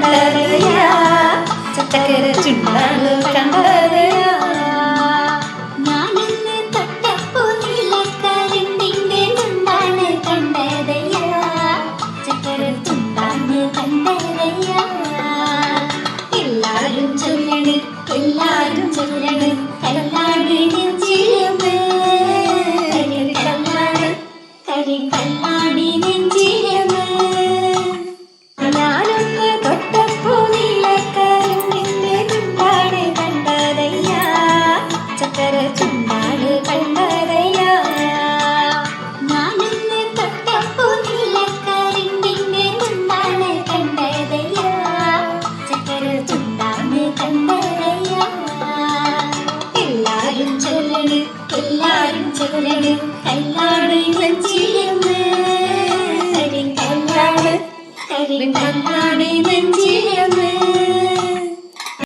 കണ്ടതയാ ചക്കര ചുണ്ടാണ് കണ്ടതയാ ഞാനിന്ന് തൊട്ടപ്പോ നീലക്കരണ്ടിന്റെ ചുണ്ടാണ് കണ്ടതയാ ചക്കര ചുണ്ടാണ് കണ്ടതയാ എല്ലാരും ചൊല്ലണ് കല്ലാ